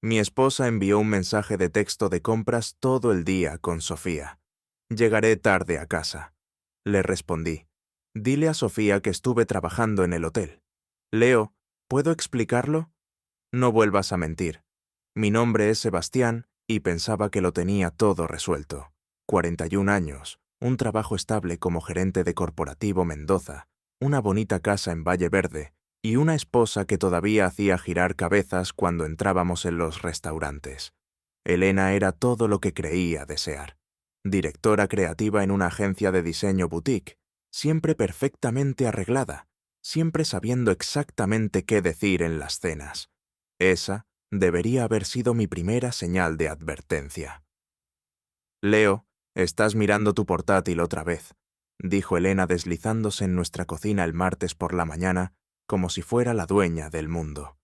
Mi esposa envió un mensaje de texto de compras todo el día con Sofía. Llegaré tarde a casa. Le respondí. Dile a Sofía que estuve trabajando en el hotel. Leo, ¿puedo explicarlo? No vuelvas a mentir. Mi nombre es Sebastián y pensaba que lo tenía todo resuelto. 41 años, un trabajo estable como gerente de corporativo Mendoza, una bonita casa en Valle Verde y una esposa que todavía hacía girar cabezas cuando entrábamos en los restaurantes. Elena era todo lo que creía desear. Directora creativa en una agencia de diseño boutique, siempre perfectamente arreglada, siempre sabiendo exactamente qué decir en las cenas. Esa debería haber sido mi primera señal de advertencia. Leo, estás mirando tu portátil otra vez, dijo Elena deslizándose en nuestra cocina el martes por la mañana como si fuera la dueña del mundo.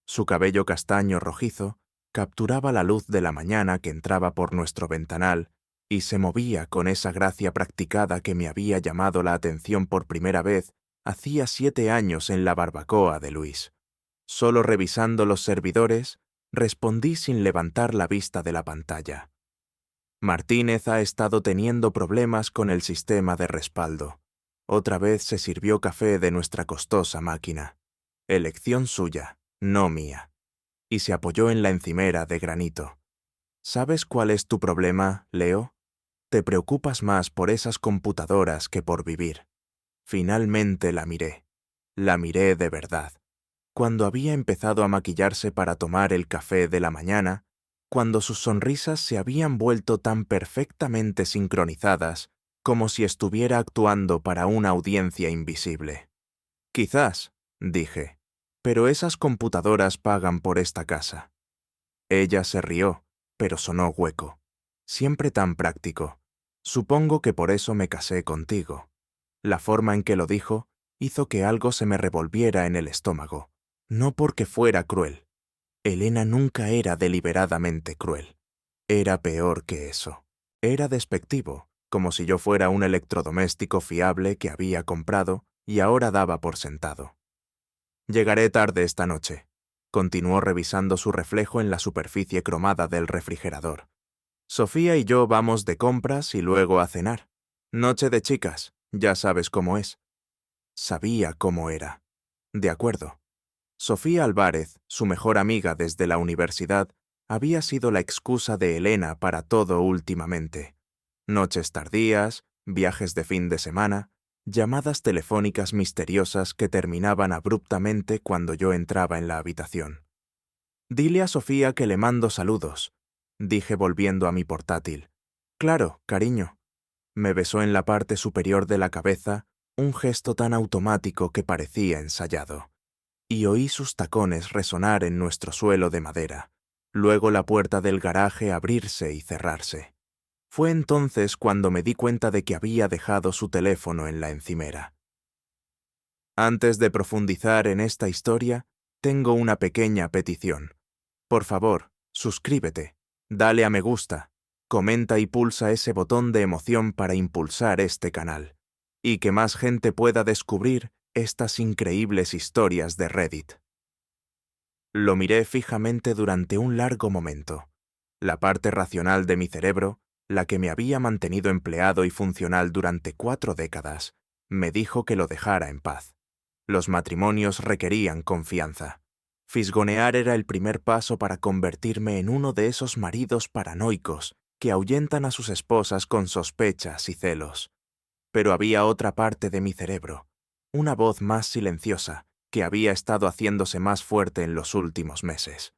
Su cabello castaño rojizo capturaba la luz de la mañana que entraba por nuestro ventanal y se movía con esa gracia practicada que me había llamado la atención por primera vez hacía 7 años en la barbacoa de Luis. Solo revisando los servidores, respondí sin levantar la vista de la pantalla. Martínez ha estado teniendo problemas con el sistema de respaldo. Otra vez se sirvió café de nuestra costosa máquina. Elección suya, no mía. Y se apoyó en la encimera de granito. ¿Sabes cuál es tu problema, Leo? Te preocupas más por esas computadoras que por vivir. Finalmente la miré. La miré de verdad. Cuando había empezado a maquillarse para tomar el café de la mañana, cuando sus sonrisas se habían vuelto tan perfectamente sincronizadas como si estuviera actuando para una audiencia invisible. Quizás, dije, pero esas computadoras pagan por esta casa. Ella se rió, pero sonó hueco. Siempre tan práctico. Supongo que por eso me casé contigo. La forma en que lo dijo hizo que algo se me revolviera en el estómago. No porque fuera cruel. Elena nunca era deliberadamente cruel. Era peor que eso. Era despectivo, como si yo fuera un electrodoméstico fiable que había comprado y ahora daba por sentado. Llegaré tarde esta noche. Continuó revisando su reflejo en la superficie cromada del refrigerador. Sofía y yo vamos de compras y luego a cenar. Noche de chicas, ya sabes cómo es. Sabía cómo era. De acuerdo. Sofía Álvarez, su mejor amiga desde la universidad, había sido la excusa de Elena para todo últimamente. Noches tardías, viajes de fin de semana, llamadas telefónicas misteriosas que terminaban abruptamente cuando yo entraba en la habitación. Dile a Sofía que le mando saludos, dije volviendo a mi portátil. Claro, cariño. Me besó en la parte superior de la cabeza, un gesto tan automático que parecía ensayado. Y oí sus tacones resonar en nuestro suelo de madera, luego la puerta del garaje abrirse y cerrarse. Fue entonces cuando me di cuenta de que había dejado su teléfono en la encimera. Antes de profundizar en esta historia, tengo una pequeña petición. Por favor, suscríbete, dale a me gusta, comenta y pulsa ese botón de emoción para impulsar este canal, y que más gente pueda descubrir estas increíbles historias de Reddit. Lo miré fijamente durante un largo momento. La parte racional de mi cerebro, la que me había mantenido empleado y funcional durante 4 décadas, me dijo que lo dejara en paz. Los matrimonios requerían confianza. Fisgonear era el primer paso para convertirme en uno de esos maridos paranoicos que ahuyentan a sus esposas con sospechas y celos. Pero había otra parte de mi cerebro, una voz más silenciosa, que había estado haciéndose más fuerte en los últimos meses.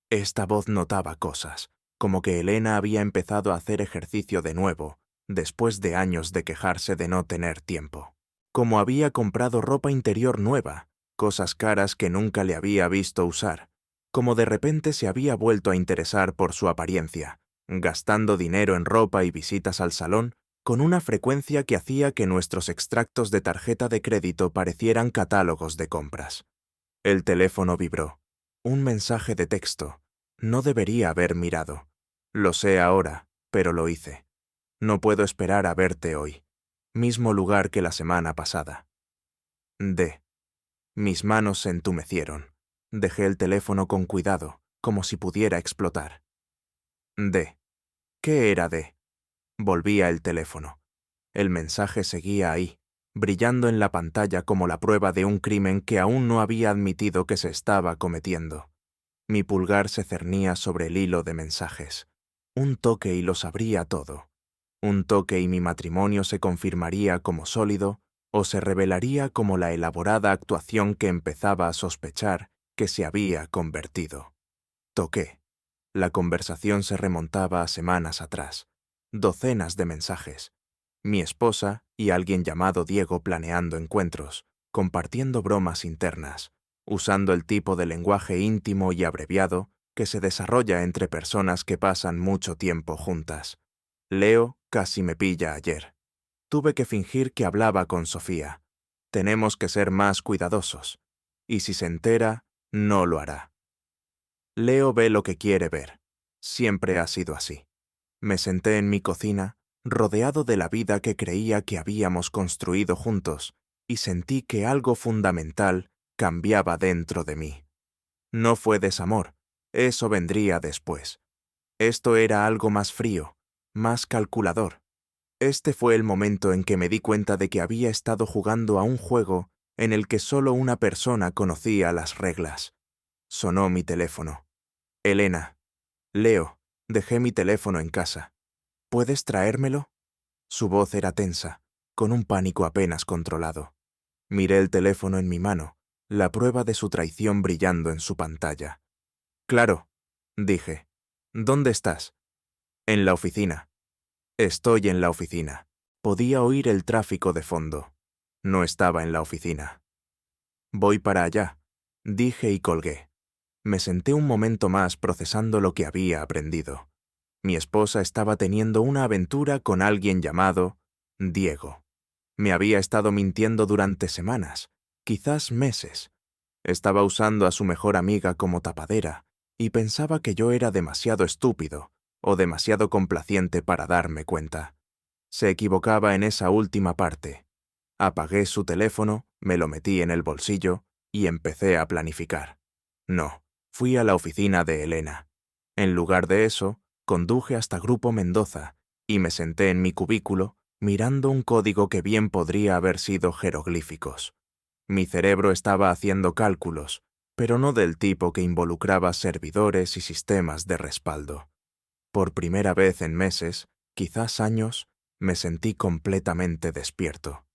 Esta voz notaba cosas, como que Elena había empezado a hacer ejercicio de nuevo, después de años de quejarse de no tener tiempo. Como había comprado ropa interior nueva, cosas caras que nunca le había visto usar, como de repente se había vuelto a interesar por su apariencia, gastando dinero en ropa y visitas al salón, con una frecuencia que hacía que nuestros extractos de tarjeta de crédito parecieran catálogos de compras. El teléfono vibró. Un mensaje de texto. No debería haber mirado. Lo sé ahora, pero lo hice. No puedo esperar a verte hoy. Mismo lugar que la semana pasada. D. Mis manos se entumecieron. Dejé el teléfono con cuidado, como si pudiera explotar. D. ¿Qué era D? Volvía el teléfono. El mensaje seguía ahí, brillando en la pantalla como la prueba de un crimen que aún no había admitido que se estaba cometiendo. Mi pulgar se cernía sobre el hilo de mensajes. Un toque y lo sabría todo. Un toque y mi matrimonio se confirmaría como sólido o se revelaría como la elaborada actuación que empezaba a sospechar que se había convertido. Toqué. La conversación se remontaba a semanas atrás. Docenas de mensajes. Mi esposa y alguien llamado Diego planeando encuentros, compartiendo bromas internas, usando el tipo de lenguaje íntimo y abreviado que se desarrolla entre personas que pasan mucho tiempo juntas. Leo casi me pilla ayer. Tuve que fingir que hablaba con Sofía. Tenemos que ser más cuidadosos. Y si se entera, no lo hará. Leo ve lo que quiere ver. Siempre ha sido así. Me senté en mi cocina, rodeado de la vida que creía que habíamos construido juntos, y sentí que algo fundamental cambiaba dentro de mí. No fue desamor, eso vendría después. Esto era algo más frío, más calculador. Este fue el momento en que me di cuenta de que había estado jugando a un juego en el que solo una persona conocía las reglas. Sonó mi teléfono. Elena. Leo, dejé mi teléfono en casa. ¿Puedes traérmelo? Su voz era tensa, con un pánico apenas controlado. Miré el teléfono en mi mano, la prueba de su traición brillando en su pantalla. Claro, dije. ¿Dónde estás? En la oficina. Estoy en la oficina. Podía oír el tráfico de fondo. No estaba en la oficina. Voy para allá, dije y colgué. Me senté un momento más procesando lo que había aprendido. Mi esposa estaba teniendo una aventura con alguien llamado Diego. Me había estado mintiendo durante semanas, quizás meses. Estaba usando a su mejor amiga como tapadera y pensaba que yo era demasiado estúpido o demasiado complaciente para darme cuenta. Se equivocaba en esa última parte. Apagué su teléfono, me lo metí en el bolsillo y empecé a planificar. No, fui a la oficina de Elena. En lugar de eso, conduje hasta Grupo Mendoza y me senté en mi cubículo mirando un código que bien podría haber sido jeroglíficos. Mi cerebro estaba haciendo cálculos, pero no del tipo que involucraba servidores y sistemas de respaldo. Por primera vez en meses, quizás años, me sentí completamente despierto.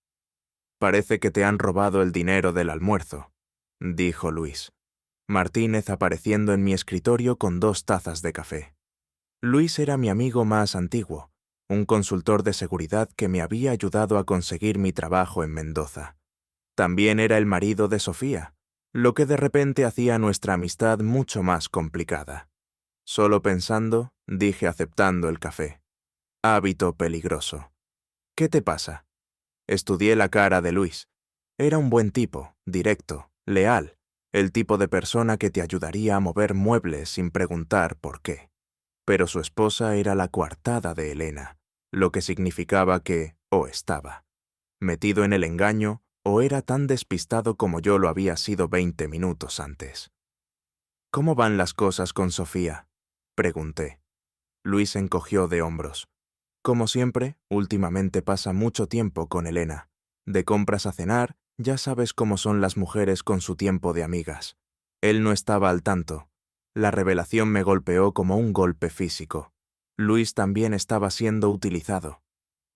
Parece que te han robado el dinero del almuerzo, dijo Luis. Martínez apareciendo en mi escritorio con 2 tazas de café. Luis era mi amigo más antiguo, un consultor de seguridad que me había ayudado a conseguir mi trabajo en Mendoza. También era el marido de Sofía, lo que de repente hacía nuestra amistad mucho más complicada. Solo pensando, dije aceptando el café. Hábito peligroso. ¿Qué te pasa? Estudié la cara de Luis. Era un buen tipo, directo, leal, el tipo de persona que te ayudaría a mover muebles sin preguntar por qué. Pero su esposa era la coartada de Elena, lo que significaba que, o estaba metido en el engaño, o era tan despistado como yo lo había sido 20 minutos antes. ¿Cómo van las cosas con Sofía? Pregunté. Luis encogió de hombros. Como siempre, últimamente pasa mucho tiempo con Elena. De compras a cenar, ya sabes cómo son las mujeres con su tiempo de amigas. Él no estaba al tanto. La revelación me golpeó como un golpe físico. Luis también estaba siendo utilizado.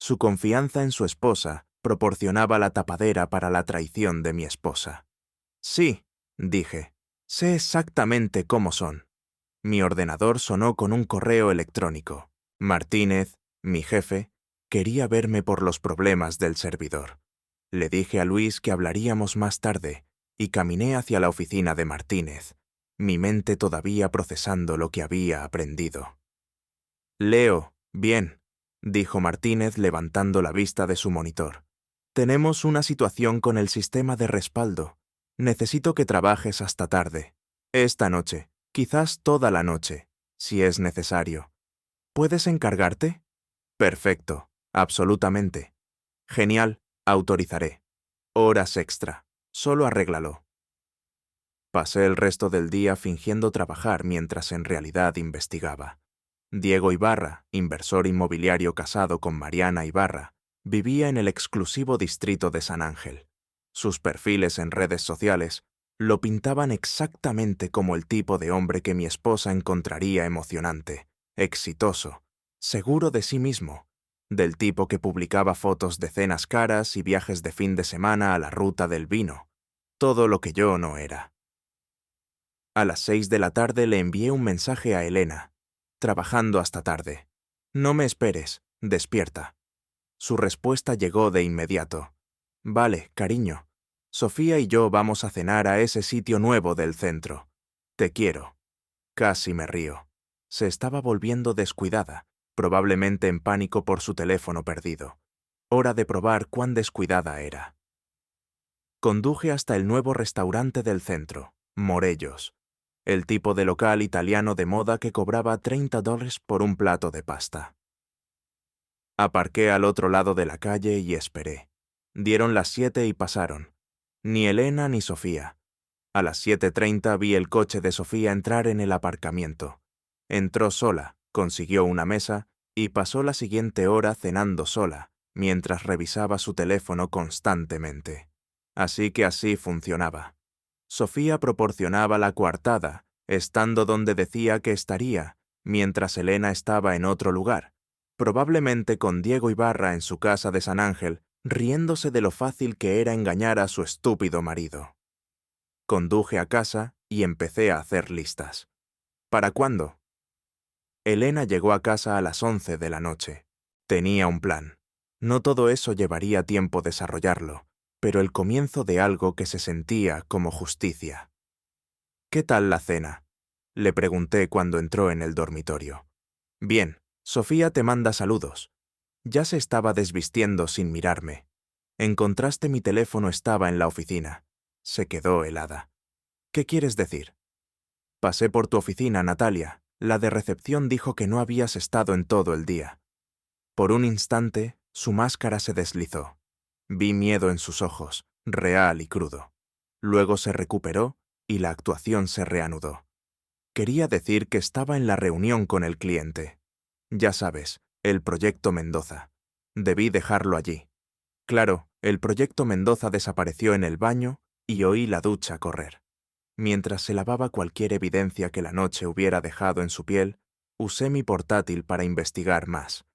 Su confianza en su esposa proporcionaba la tapadera para la traición de mi esposa. Sí, dije, sé exactamente cómo son. Mi ordenador sonó con un correo electrónico. Martínez, mi jefe, quería verme por los problemas del servidor. Le dije a Luis que hablaríamos más tarde y caminé hacia la oficina de Martínez, mi mente todavía procesando lo que había aprendido. Leo, bien, dijo Martínez levantando la vista de su monitor. Tenemos una situación con el sistema de respaldo. Necesito que trabajes hasta tarde. Esta noche, quizás toda la noche, si es necesario. ¿Puedes encargarte? Perfecto, absolutamente. Genial, autorizaré. Horas extra. Solo arréglalo. Pasé el resto del día fingiendo trabajar mientras en realidad investigaba. Diego Ibarra, inversor inmobiliario casado con Mariana Ibarra, vivía en el exclusivo distrito de San Ángel. Sus perfiles en redes sociales lo pintaban exactamente como el tipo de hombre que mi esposa encontraría emocionante, exitoso, seguro de sí mismo, del tipo que publicaba fotos de cenas caras y viajes de fin de semana a la ruta del vino, todo lo que yo no era. A las 6 de la tarde le envié un mensaje a Elena, trabajando hasta tarde. No me esperes, despierta. Su respuesta llegó de inmediato. Vale, cariño. Sofía y yo vamos a cenar a ese sitio nuevo del centro. Te quiero. Casi me río. Se estaba volviendo descuidada, probablemente en pánico por su teléfono perdido. Hora de probar cuán descuidada era. Conduje hasta el nuevo restaurante del centro, Morellos, el tipo de local italiano de moda que cobraba $30 por un plato de pasta. Aparqué al otro lado de la calle y esperé. Dieron las 7 y pasaron. Ni Elena ni Sofía. A las 7:30 vi el coche de Sofía entrar en el aparcamiento. Entró sola, consiguió una mesa y pasó la siguiente hora cenando sola, mientras revisaba su teléfono constantemente. Así que así funcionaba. Sofía proporcionaba la coartada, estando donde decía que estaría, mientras Elena estaba en otro lugar, probablemente con Diego Ibarra en su casa de San Ángel, riéndose de lo fácil que era engañar a su estúpido marido. Conduje a casa y empecé a hacer listas. ¿Para cuándo? Elena llegó a casa a las 11 de la noche. Tenía un plan. No todo eso llevaría tiempo desarrollarlo, pero el comienzo de algo que se sentía como justicia. ¿Qué tal la cena? Le pregunté cuando entró en el dormitorio. Bien, Sofía te manda saludos. Ya se estaba desvistiendo sin mirarme. En contraste, mi teléfono estaba en la oficina. Se quedó helada. ¿Qué quieres decir? Pasé por tu oficina, Natalia. La de recepción dijo que no habías estado en todo el día. Por un instante, su máscara se deslizó. Vi miedo en sus ojos, real y crudo. Luego se recuperó y la actuación se reanudó. Quería decir que estaba en la reunión con el cliente. Ya sabes, el proyecto Mendoza. Debí dejarlo allí. Claro, el proyecto Mendoza desapareció en el baño y oí la ducha correr. Mientras se lavaba cualquier evidencia que la noche hubiera dejado en su piel, usé mi portátil para investigar más.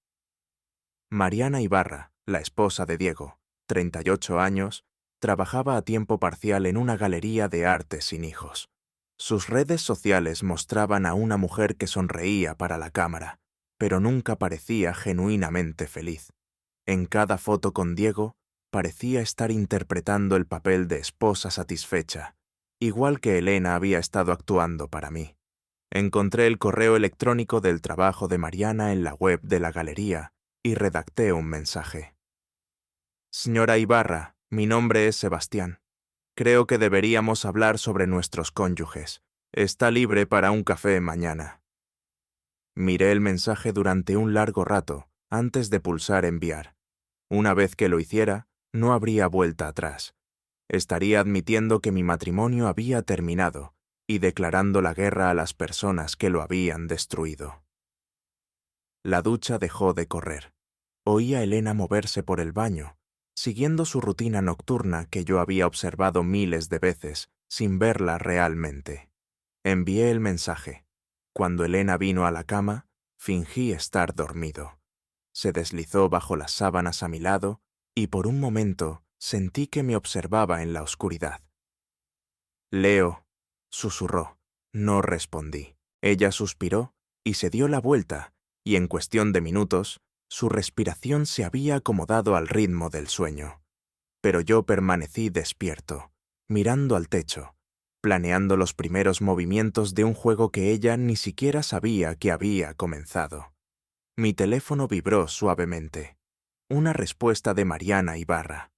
Mariana Ibarra, la esposa de Diego, 38 años, trabajaba a tiempo parcial en una galería de arte sin hijos. Sus redes sociales mostraban a una mujer que sonreía para la cámara, pero nunca parecía genuinamente feliz. En cada foto con Diego, parecía estar interpretando el papel de esposa satisfecha, igual que Elena había estado actuando para mí. Encontré el correo electrónico del trabajo de Mariana en la web de la galería y redacté un mensaje. Señora Ibarra, mi nombre es Sebastián. Creo que deberíamos hablar sobre nuestros cónyuges. Está libre para un café mañana. Miré el mensaje durante un largo rato antes de pulsar enviar. Una vez que lo hiciera, no habría vuelta atrás. Estaría admitiendo que mi matrimonio había terminado y declarando la guerra a las personas que lo habían destruido. La ducha dejó de correr. Oí a Elena moverse por el baño, siguiendo su rutina nocturna que yo había observado miles de veces, sin verla realmente. Envié el mensaje. Cuando Elena vino a la cama, fingí estar dormido. Se deslizó bajo las sábanas a mi lado y por un momento sentí que me observaba en la oscuridad. Leo, susurró. No respondí. Ella suspiró y se dio la vuelta, y en cuestión de minutos, su respiración se había acomodado al ritmo del sueño. Pero yo permanecí despierto, mirando al techo, planeando los primeros movimientos de un juego que ella ni siquiera sabía que había comenzado. Mi teléfono vibró suavemente. Una respuesta de Mariana Ibarra.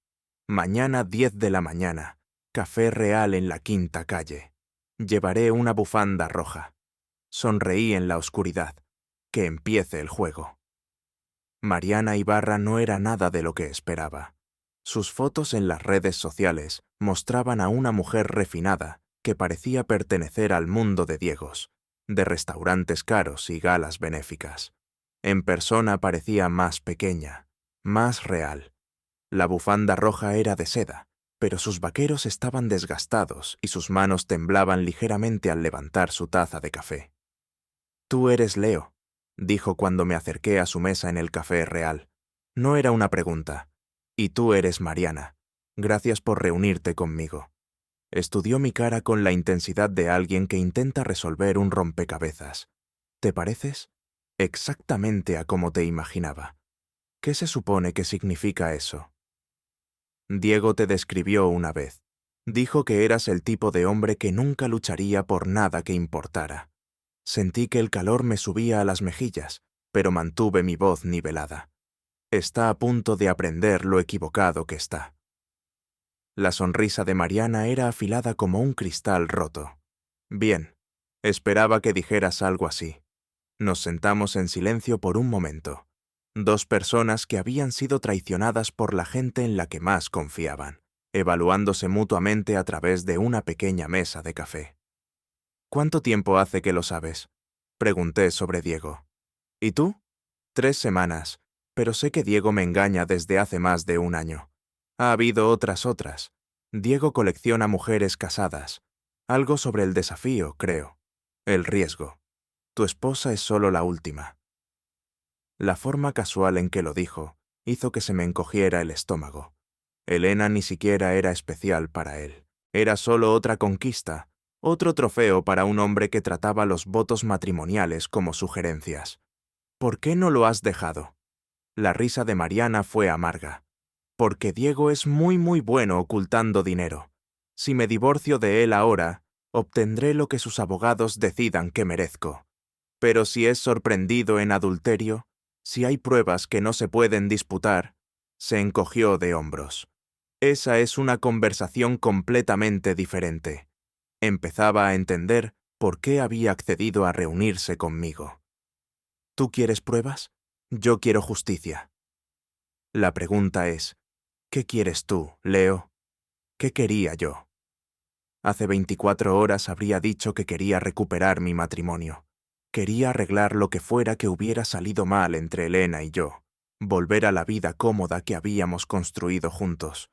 Mañana 10 de la mañana, café real en la Quinta Calle. Llevaré una bufanda roja. Sonreí en la oscuridad. Que empiece el juego. Mariana Ibarra no era nada de lo que esperaba. Sus fotos en las redes sociales mostraban a una mujer refinada, que parecía pertenecer al mundo de Diegos, de restaurantes caros y galas benéficas. En persona parecía más pequeña, más real. La bufanda roja era de seda, pero sus vaqueros estaban desgastados y sus manos temblaban ligeramente al levantar su taza de café. «Tú eres Leo», dijo cuando me acerqué a su mesa en el Café Real. No era una pregunta. «Y tú eres Mariana. Gracias por reunirte conmigo». Estudió mi cara con la intensidad de alguien que intenta resolver un rompecabezas. «¿Te pareces?» «Exactamente a como te imaginaba». «¿Qué se supone que significa eso?» «Diego te describió una vez. Dijo que eras el tipo de hombre que nunca lucharía por nada que importara». Sentí que el calor me subía a las mejillas, pero mantuve mi voz nivelada. «Está a punto de aprender lo equivocado que está». La sonrisa de Mariana era afilada como un cristal roto. «Bien, esperaba que dijeras algo así». Nos sentamos en silencio por un momento. Dos personas que habían sido traicionadas por la gente en la que más confiaban, evaluándose mutuamente a través de una pequeña mesa de café. «¿Cuánto tiempo hace que lo sabes?», pregunté sobre Diego. «¿Y tú?». «3 semanas, pero sé que Diego me engaña desde hace más de un año. Ha habido otras. Diego colecciona mujeres casadas. Algo sobre el desafío, creo. El riesgo. Tu esposa es solo la última». La forma casual en que lo dijo hizo que se me encogiera el estómago. Elena ni siquiera era especial para él. Era solo otra conquista, otro trofeo para un hombre que trataba los votos matrimoniales como sugerencias. «¿Por qué no lo has dejado?». La risa de Mariana fue amarga. «Porque Diego es muy bueno ocultando dinero. Si me divorcio de él ahora, obtendré lo que sus abogados decidan que merezco. Pero si es sorprendido en adulterio, si hay pruebas que no se pueden disputar», se encogió de hombros. «Esa es una conversación completamente diferente». Empezaba a entender por qué había accedido a reunirse conmigo. «¿Tú quieres pruebas? Yo quiero justicia». La pregunta es, ¿qué quieres tú, Leo? ¿Qué quería yo? Hace 24 horas habría dicho que quería recuperar mi matrimonio. Quería arreglar lo que fuera que hubiera salido mal entre Elena y yo, volver a la vida cómoda que habíamos construido juntos.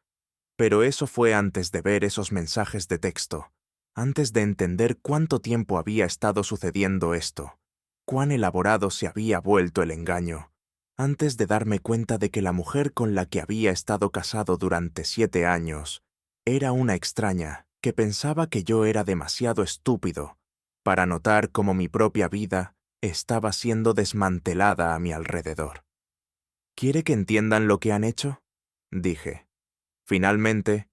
Pero eso fue antes de ver esos mensajes de texto, antes de entender cuánto tiempo había estado sucediendo esto, cuán elaborado se había vuelto el engaño, antes de darme cuenta de que la mujer con la que había estado casado durante 7 años era una extraña que pensaba que yo era demasiado estúpido para notar cómo mi propia vida estaba siendo desmantelada a mi alrededor. «¿Quiere que entiendan lo que han hecho?», dije. «Finalmente,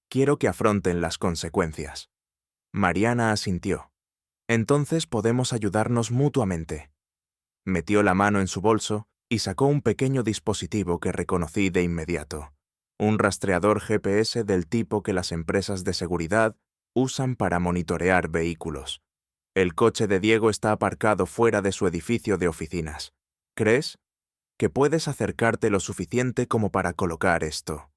quiero que afronten las consecuencias». Mariana asintió. «Entonces podemos ayudarnos mutuamente». Metió la mano en su bolso y sacó un pequeño dispositivo que reconocí de inmediato. Un rastreador GPS del tipo que las empresas de seguridad usan para monitorear vehículos. «El coche de Diego está aparcado fuera de su edificio de oficinas. ¿Crees que puedes acercarte lo suficiente como para colocar esto?».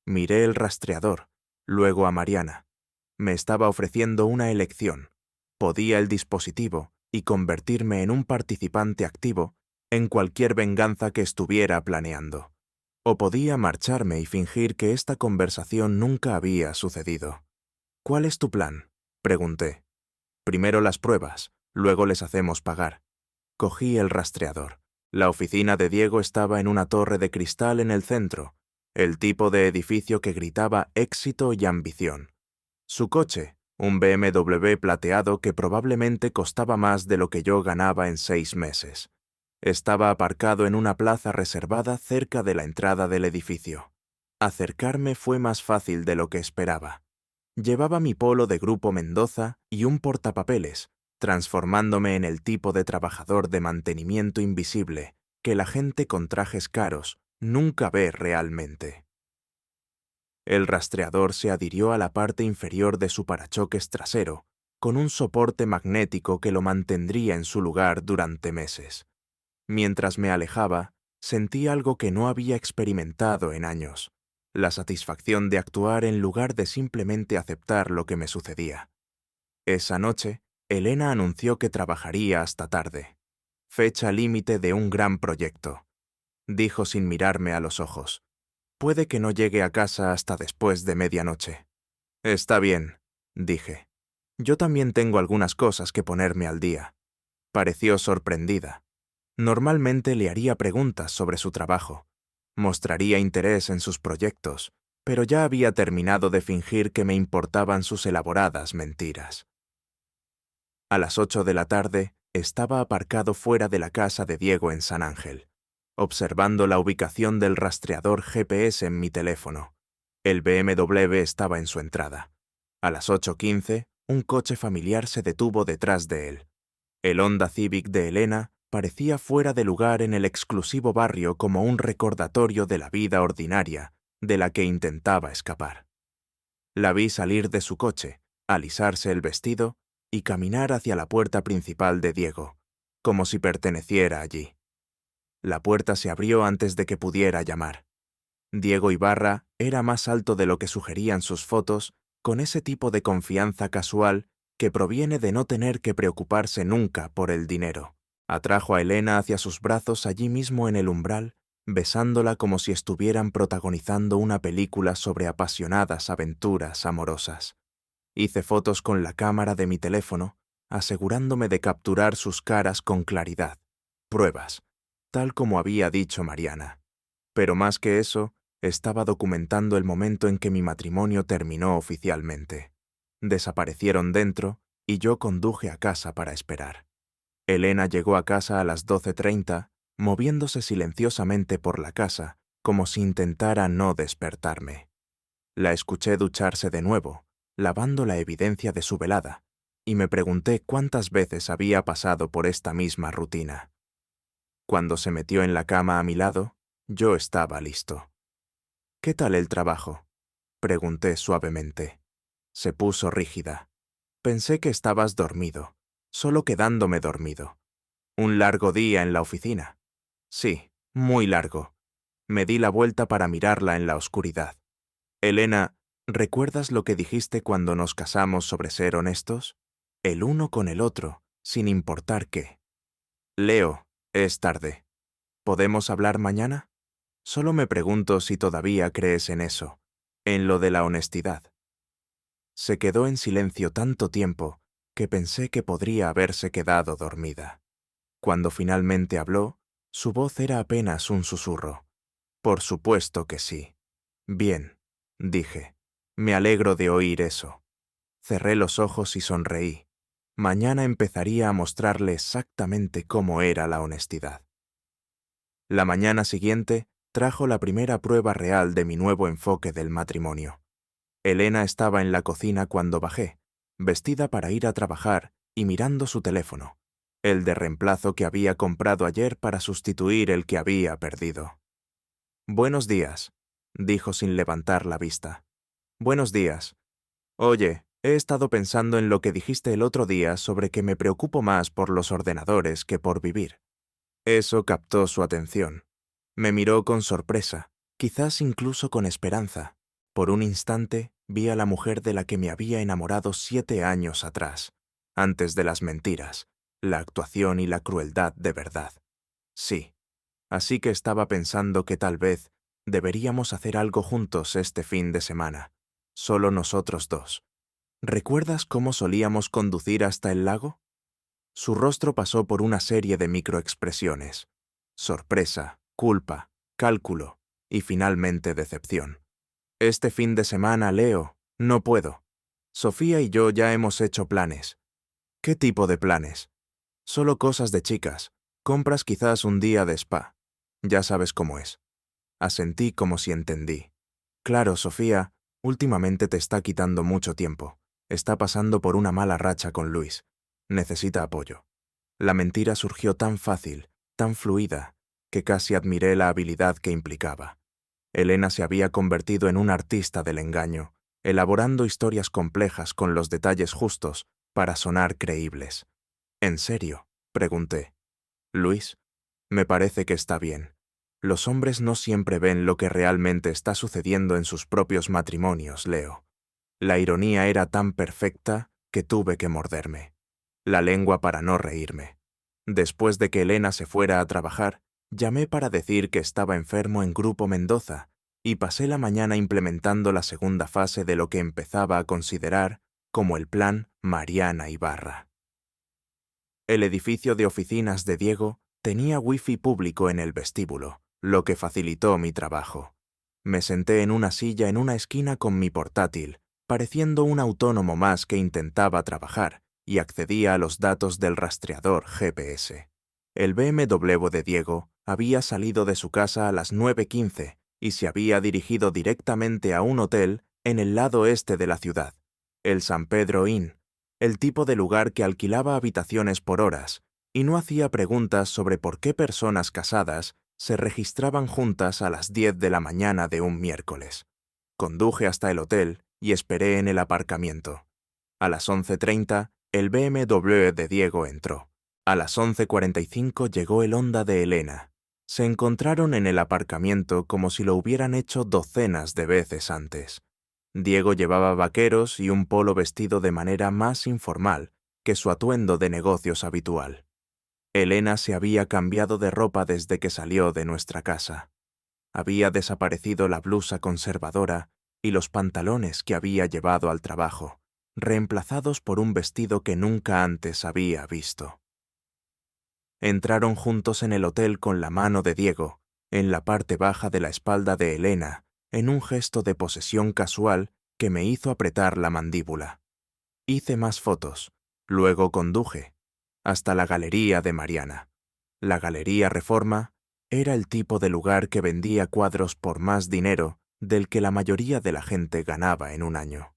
Miré el rastreador, luego a Mariana. Me estaba ofreciendo una elección. Podía el dispositivo y convertirme en un participante activo en cualquier venganza que estuviera planeando. O podía marcharme y fingir que esta conversación nunca había sucedido. «¿Cuál es tu plan?», pregunté. «Primero las pruebas, luego les hacemos pagar». Cogí el rastreador. La oficina de Diego estaba en una torre de cristal en el centro, el tipo de edificio que gritaba éxito y ambición. Su coche, un BMW plateado que probablemente costaba más de lo que yo ganaba en 6 meses. Estaba aparcado en una plaza reservada cerca de la entrada del edificio. Acercarme fue más fácil de lo que esperaba. Llevaba mi polo de Grupo Mendoza y un portapapeles, transformándome en el tipo de trabajador de mantenimiento invisible que la gente con trajes caros nunca ve realmente. El rastreador se adhirió a la parte inferior de su parachoques trasero, con un soporte magnético que lo mantendría en su lugar durante meses. Mientras me alejaba, sentí algo que no había experimentado en años, la satisfacción de actuar en lugar de simplemente aceptar lo que me sucedía. Esa noche, Elena anunció que trabajaría hasta tarde. Fecha límite de un gran proyecto. Dijo sin mirarme a los ojos. Puede que no llegue a casa hasta después de medianoche. Está bien, dije. Yo también tengo algunas cosas que ponerme al día. Pareció sorprendida. Normalmente le haría preguntas sobre su trabajo. Mostraría interés en sus proyectos, pero ya había terminado de fingir que me importaban sus elaboradas mentiras. A las 8 de la tarde, estaba aparcado fuera de la casa de Diego en San Ángel, observando la ubicación del rastreador GPS en mi teléfono. El BMW estaba en su entrada. A las 8:15, un coche familiar se detuvo detrás de él. El Honda Civic de Elena parecía fuera de lugar en el exclusivo barrio como un recordatorio de la vida ordinaria de la que intentaba escapar. La vi salir de su coche, alisarse el vestido y caminar hacia la puerta principal de Diego, como si perteneciera allí. La puerta se abrió antes de que pudiera llamar. Diego Ibarra era más alto de lo que sugerían sus fotos, con ese tipo de confianza casual que proviene de no tener que preocuparse nunca por el dinero. Atrajo a Elena hacia sus brazos allí mismo en el umbral, besándola como si estuvieran protagonizando una película sobre apasionadas aventuras amorosas. Hice fotos con la cámara de mi teléfono, asegurándome de capturar sus caras con claridad. Pruebas, tal como había dicho Mariana. Pero más que eso, estaba documentando el momento en que mi matrimonio terminó oficialmente. Desaparecieron dentro y yo conduje a casa para esperar. Elena llegó a casa a las 12:30, moviéndose silenciosamente por la casa, como si intentara no despertarme. La escuché ducharse de nuevo, lavando la evidencia de su velada, y me pregunté cuántas veces había pasado por esta misma rutina. Cuando se metió en la cama a mi lado, yo estaba listo. «¿Qué tal el trabajo?», pregunté suavemente. Se puso rígida. «Pensé que estabas dormido, solo quedándome dormido. ¿Un largo día en la oficina?». «Sí, muy largo». Me di la vuelta para mirarla en la oscuridad. «Elena, ¿recuerdas lo que dijiste cuando nos casamos sobre ser honestos? El uno con el otro, sin importar qué». «Leo, es tarde. ¿Podemos hablar mañana? Solo me pregunto si todavía crees en eso, en lo de la honestidad». Se quedó en silencio tanto tiempo que pensé que podría haberse quedado dormida. Cuando finalmente habló, su voz era apenas un susurro. «Por supuesto que sí». «Bien», dije. «Me alegro de oír eso». Cerré los ojos y sonreí. Mañana empezaría a mostrarle exactamente cómo era la honestidad. La mañana siguiente trajo la primera prueba real de mi nuevo enfoque del matrimonio. Elena estaba en la cocina cuando bajé, vestida para ir a trabajar y mirando su teléfono, el de reemplazo que había comprado ayer para sustituir el que había perdido. «Buenos días», dijo sin levantar la vista. «Buenos días. Oye, he estado pensando en lo que dijiste el otro día sobre que me preocupo más por los ordenadores que por vivir». Eso captó su atención. Me miró con sorpresa, quizás incluso con esperanza. Por un instante vi a la mujer de la que me había enamorado 7 años atrás, antes de las mentiras, la actuación y la crueldad de verdad. Sí, así que estaba pensando que tal vez deberíamos hacer algo juntos este fin de semana, solo nosotros dos. ¿Recuerdas cómo solíamos conducir hasta el lago? Su rostro pasó por una serie de microexpresiones: sorpresa, culpa, cálculo y finalmente decepción. «Este fin de semana, Leo, no puedo. Sofía y yo ya hemos hecho planes». «¿Qué tipo de planes?» «Solo cosas de chicas. Compras quizás un día de spa. Ya sabes cómo es». Asentí como si entendí. «Claro, Sofía, últimamente te está quitando mucho tiempo. Está pasando por una mala racha con Luis. Necesita apoyo». La mentira surgió tan fácil, tan fluida, que casi admiré la habilidad que implicaba. Elena se había convertido en un artista del engaño, elaborando historias complejas con los detalles justos para sonar creíbles. «¿En serio?», pregunté. «Luis, me parece que está bien. Los hombres no siempre ven lo que realmente está sucediendo en sus propios matrimonios, Leo». La ironía era tan perfecta que tuve que morderme la lengua para no reírme. Después de que Elena se fuera a trabajar, llamé para decir que estaba enfermo en Grupo Mendoza y pasé la mañana implementando la segunda fase de lo que empezaba a considerar como el plan Mariana Ibarra. El edificio de oficinas de Diego tenía wifi público en el vestíbulo, lo que facilitó mi trabajo. Me senté en una silla en una esquina con mi portátil, pareciendo un autónomo más que intentaba trabajar, y accedía a los datos del rastreador GPS. El BMW de Diego había salido de su casa a las 9:15 y se había dirigido directamente a un hotel en el lado este de la ciudad, el San Pedro Inn, el tipo de lugar que alquilaba habitaciones por horas, y no hacía preguntas sobre por qué personas casadas se registraban juntas a las 10 de la mañana de un miércoles. Conduje hasta el hotel y esperé en el aparcamiento. A las 11:30, el BMW de Diego entró. A las 11:45 llegó el Honda de Elena. Se encontraron en el aparcamiento como si lo hubieran hecho docenas de veces antes. Diego llevaba vaqueros y un polo vestido de manera más informal que su atuendo de negocios habitual. Elena se había cambiado de ropa desde que salió de nuestra casa. Había desaparecido la blusa conservadora y los pantalones que había llevado al trabajo, reemplazados por un vestido que nunca antes había visto. Entraron juntos en el hotel con la mano de Diego, en la parte baja de la espalda de Elena, en un gesto de posesión casual que me hizo apretar la mandíbula. Hice más fotos, luego conduje, hasta la Galería de Mariana. La Galería Reforma era el tipo de lugar que vendía cuadros por más dinero del que la mayoría de la gente ganaba en un año.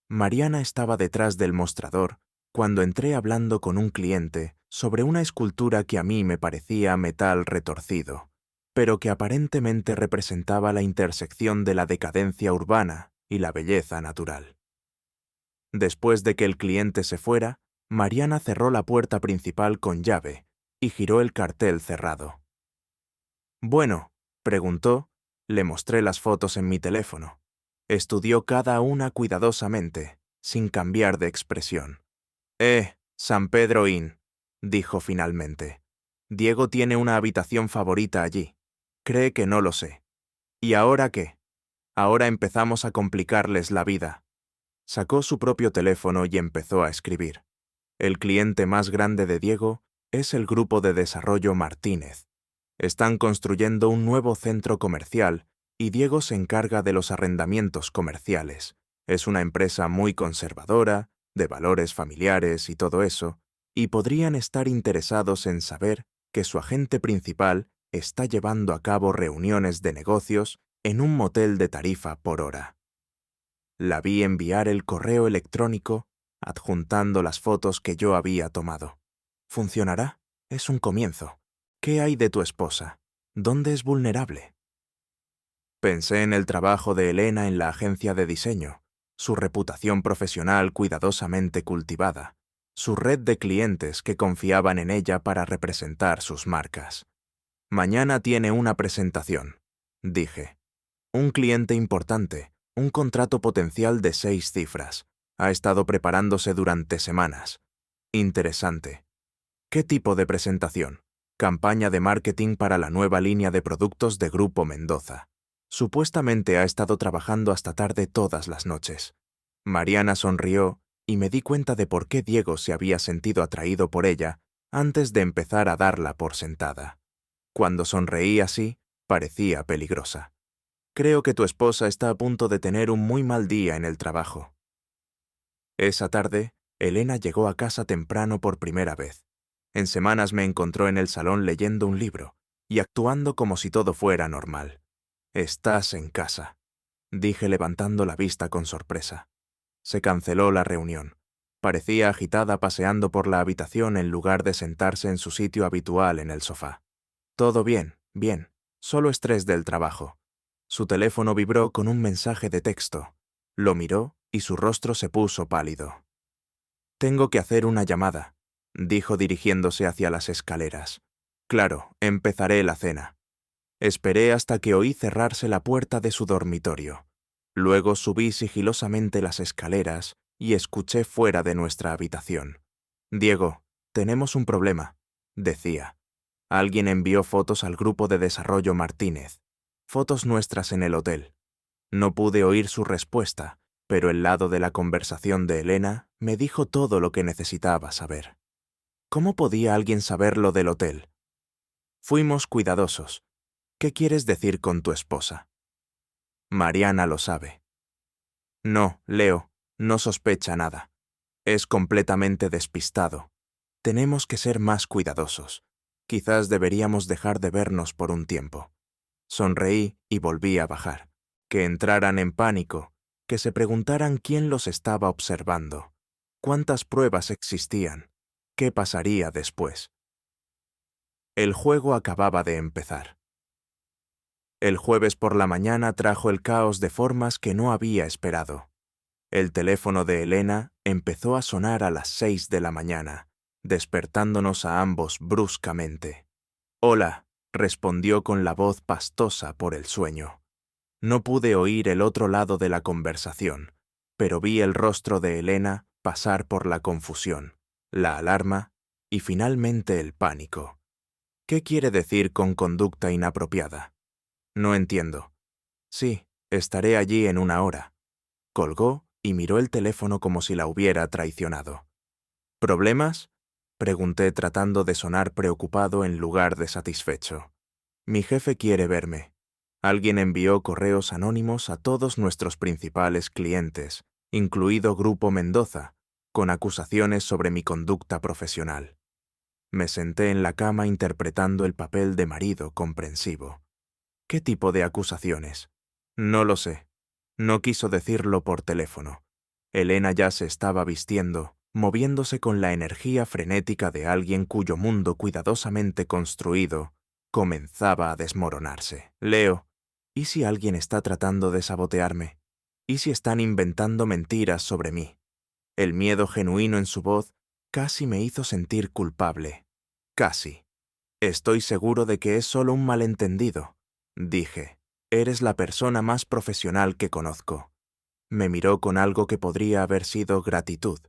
Mariana estaba detrás del mostrador cuando entré hablando con un cliente sobre una escultura que a mí me parecía metal retorcido, pero que aparentemente representaba la intersección de la decadencia urbana y la belleza natural. Después de que el cliente se fuera, Mariana cerró la puerta principal con llave y giró el cartel cerrado. «Bueno», preguntó, le mostré las fotos en mi teléfono. Estudió cada una cuidadosamente, sin cambiar de expresión. San Pedro Inn», dijo finalmente. «Diego tiene una habitación favorita allí. Cree que no lo sé. ¿Y ahora qué? Ahora empezamos a complicarles la vida». Sacó su propio teléfono y empezó a escribir. El cliente más grande de Diego es el Grupo de Desarrollo Martínez. Están construyendo un nuevo centro comercial y Diego se encarga de los arrendamientos comerciales. Es una empresa muy conservadora, de valores familiares y todo eso, y podrían estar interesados en saber que su agente principal está llevando a cabo reuniones de negocios en un motel de tarifa por hora. La vi enviar el correo electrónico adjuntando las fotos que yo había tomado. ¿Funcionará? Es un comienzo. ¿Qué hay de tu esposa? ¿Dónde es vulnerable? Pensé en el trabajo de Elena en la agencia de diseño, su reputación profesional cuidadosamente cultivada, su red de clientes que confiaban en ella para representar sus marcas. «Mañana tiene una presentación», dije. «Un cliente importante, un contrato potencial de 6 cifras. Ha estado preparándose durante semanas. Interesante. ¿Qué tipo de presentación? Campaña de marketing para la nueva línea de productos de Grupo Mendoza. Supuestamente ha estado trabajando hasta tarde todas las noches». Mariana sonrió y me di cuenta de por qué Diego se había sentido atraído por ella antes de empezar a darla por sentada. Cuando sonreí así, parecía peligrosa. «Creo que tu esposa está a punto de tener un muy mal día en el trabajo». Esa tarde, Elena llegó a casa temprano por primera vez. En semanas me encontró en el salón leyendo un libro y actuando como si todo fuera normal. «Estás en casa», dije levantando la vista con sorpresa. Se canceló la reunión. Parecía agitada paseando por la habitación en lugar de sentarse en su sitio habitual en el sofá. «Todo bien, bien, solo estrés del trabajo». Su teléfono vibró con un mensaje de texto. Lo miró y su rostro se puso pálido. «Tengo que hacer una llamada», dijo dirigiéndose hacia las escaleras. «Claro, empezaré la cena». Esperé hasta que oí cerrarse la puerta de su dormitorio. Luego subí sigilosamente las escaleras y escuché fuera de nuestra habitación. «Diego, tenemos un problema», decía. Alguien envió fotos al grupo de desarrollo Martínez, fotos nuestras en el hotel. No pude oír su respuesta, pero el lado de la conversación de Elena me dijo todo lo que necesitaba saber. ¿Cómo podía alguien saber lo del hotel? Fuimos cuidadosos. ¿Qué quieres decir con tu esposa? Mariana lo sabe. No, Leo, no sospecha nada. Es completamente despistado. Tenemos que ser más cuidadosos. Quizás deberíamos dejar de vernos por un tiempo. Sonreí y volví a bajar. Que entraran en pánico, que se preguntaran quién los estaba observando, cuántas pruebas existían, qué pasaría después. El juego acababa de empezar. El jueves por la mañana trajo el caos de formas que no había esperado. El teléfono de Elena empezó a sonar a las 6 de la mañana, despertándonos a ambos bruscamente. «Hola», respondió con la voz pastosa por el sueño. No pude oír el otro lado de la conversación, pero vi el rostro de Elena pasar por la confusión, la alarma y finalmente el pánico. ¿Qué quiere decir con conducta inapropiada? No entiendo. Sí, estaré allí en 1 hora. Colgó y miró el teléfono como si la hubiera traicionado. ¿Problemas? Pregunté tratando de sonar preocupado en lugar de satisfecho. Mi jefe quiere verme. Alguien envió correos anónimos a todos nuestros principales clientes, incluido Grupo Mendoza, con acusaciones sobre mi conducta profesional. Me senté en la cama interpretando el papel de marido comprensivo. ¿Qué tipo de acusaciones? No lo sé. No quiso decirlo por teléfono. Elena ya se estaba vistiendo, moviéndose con la energía frenética de alguien cuyo mundo cuidadosamente construido comenzaba a desmoronarse. Leo, ¿y si alguien está tratando de sabotearme? ¿Y si están inventando mentiras sobre mí? El miedo genuino en su voz casi me hizo sentir culpable. Casi. Estoy seguro de que es solo un malentendido, dije. Eres la persona más profesional que conozco. Me miró con algo que podría haber sido gratitud,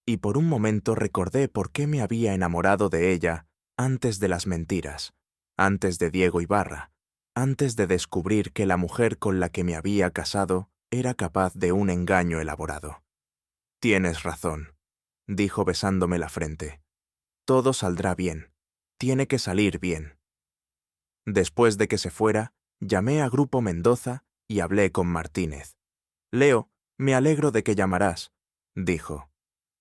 y por un momento recordé por qué me había enamorado de ella antes de las mentiras, antes de Diego Ibarra, antes de descubrir que la mujer con la que me había casado era capaz de un engaño elaborado. Tienes razón, dijo besándome la frente. Todo saldrá bien. Tiene que salir bien. Después de que se fuera, llamé a Grupo Mendoza y hablé con Martínez. Leo, me alegro de que llamarás, dijo.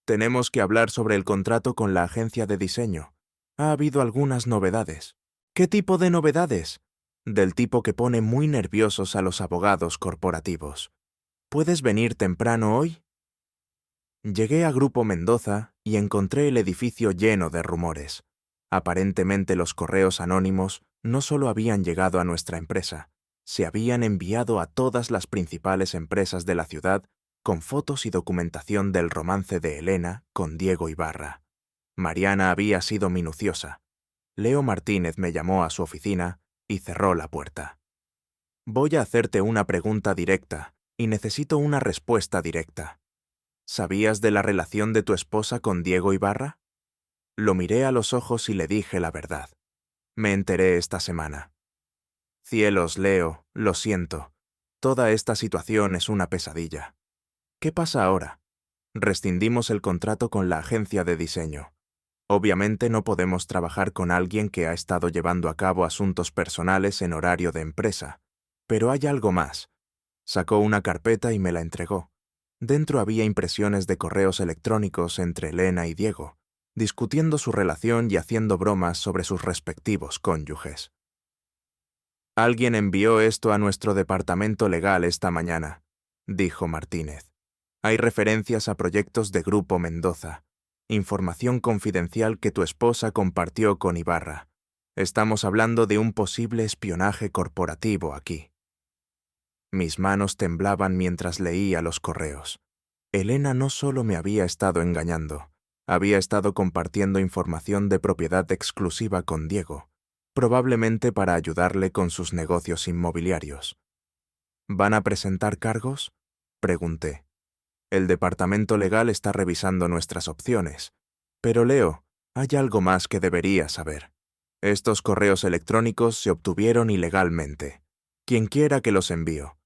Tenemos que hablar sobre el contrato con la agencia de diseño. Ha habido algunas novedades. ¿Qué tipo de novedades? Del tipo que pone muy nerviosos a los abogados corporativos. ¿Puedes venir temprano hoy? Llegué a Grupo Mendoza y encontré el edificio lleno de rumores. Aparentemente los correos anónimos no solo habían llegado a nuestra empresa, se habían enviado a todas las principales empresas de la ciudad con fotos y documentación del romance de Elena con Diego Ibarra. Mariana había sido minuciosa. Leo Martínez me llamó a su oficina y cerró la puerta. Voy a hacerte una pregunta directa y necesito una respuesta directa. ¿Sabías de la relación de tu esposa con Diego Ibarra? Lo miré a los ojos y le dije la verdad. Me enteré esta semana. Cielos, Leo, lo siento. Toda esta situación es una pesadilla. ¿Qué pasa ahora? Rescindimos el contrato con la agencia de diseño. Obviamente no podemos trabajar con alguien que ha estado llevando a cabo asuntos personales en horario de empresa. Pero hay algo más. Sacó una carpeta y me la entregó. Dentro había impresiones de correos electrónicos entre Elena y Diego, discutiendo su relación y haciendo bromas sobre sus respectivos cónyuges. Alguien envió esto a nuestro departamento legal esta mañana, dijo Martínez. Hay referencias a proyectos de Grupo Mendoza, información confidencial que tu esposa compartió con Ibarra. Estamos hablando de un posible espionaje corporativo aquí. Mis manos temblaban mientras leía los correos. Elena no solo me había estado engañando, había estado compartiendo información de propiedad exclusiva con Diego, probablemente para ayudarle con sus negocios inmobiliarios. ¿Van a presentar cargos? Pregunté. El departamento legal está revisando nuestras opciones. Pero Leo, hay algo más que deberías saber. Estos correos electrónicos se obtuvieron ilegalmente. Quienquiera que los envió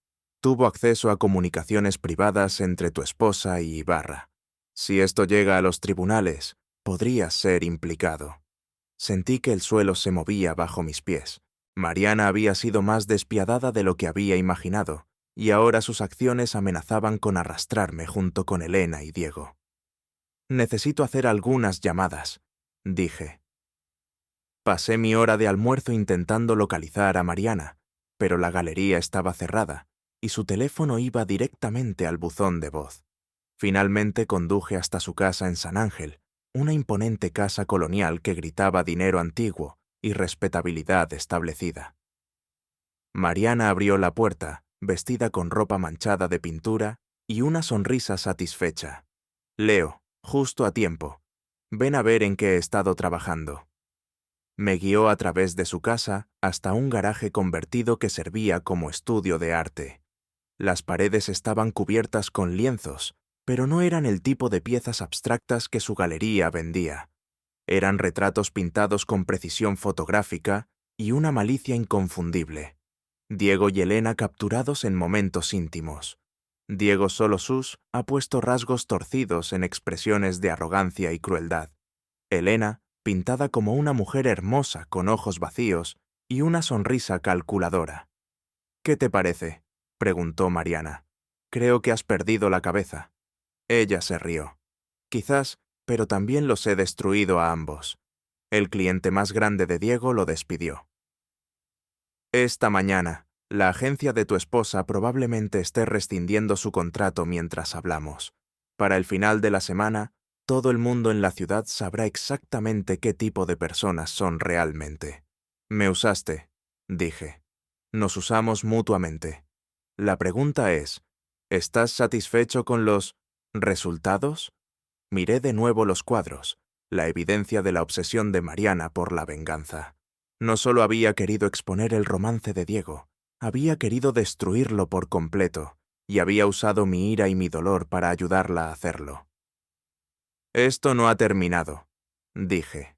tuvo acceso a comunicaciones privadas entre tu esposa y Ibarra. Si esto llega a los tribunales, podrías ser implicado. Sentí que el suelo se movía bajo mis pies. Mariana había sido más despiadada de lo que había imaginado, y ahora sus acciones amenazaban con arrastrarme junto con Elena y Diego. Necesito hacer algunas llamadas, dije. Pasé mi hora de almuerzo intentando localizar a Mariana, pero la galería estaba cerrada y su teléfono iba directamente al buzón de voz. Finalmente conduje hasta su casa en San Ángel, una imponente casa colonial que gritaba dinero antiguo y respetabilidad establecida. Mariana abrió la puerta, vestida con ropa manchada de pintura y una sonrisa satisfecha. Leo, justo a tiempo. Ven a ver en qué he estado trabajando. Me guió a través de su casa hasta un garaje convertido que servía como estudio de arte. Las paredes estaban cubiertas con lienzos, pero no eran el tipo de piezas abstractas que su galería vendía. Eran retratos pintados con precisión fotográfica y una malicia inconfundible. Diego y Elena capturados en momentos íntimos. Diego solo sus ha puesto rasgos torcidos en expresiones de arrogancia y crueldad. Elena, pintada como una mujer hermosa con ojos vacíos y una sonrisa calculadora. «¿Qué te parece?», preguntó Mariana. «Creo que has perdido la cabeza». Ella se rió. «Quizás, pero también los he destruido a ambos». El cliente más grande de Diego lo despidió. «Esta mañana, la agencia de tu esposa probablemente esté rescindiendo su contrato mientras hablamos. Para el final de la semana, todo el mundo en la ciudad sabrá exactamente qué tipo de personas son realmente». «Me usaste», dije. «Nos usamos mutuamente. La pregunta es, ¿estás satisfecho con los resultados?» Miré de nuevo los cuadros, la evidencia de la obsesión de Mariana por la venganza. No solo había querido exponer el romance de Diego, había querido destruirlo por completo, y había usado mi ira y mi dolor para ayudarla a hacerlo. «Esto no ha terminado», dije.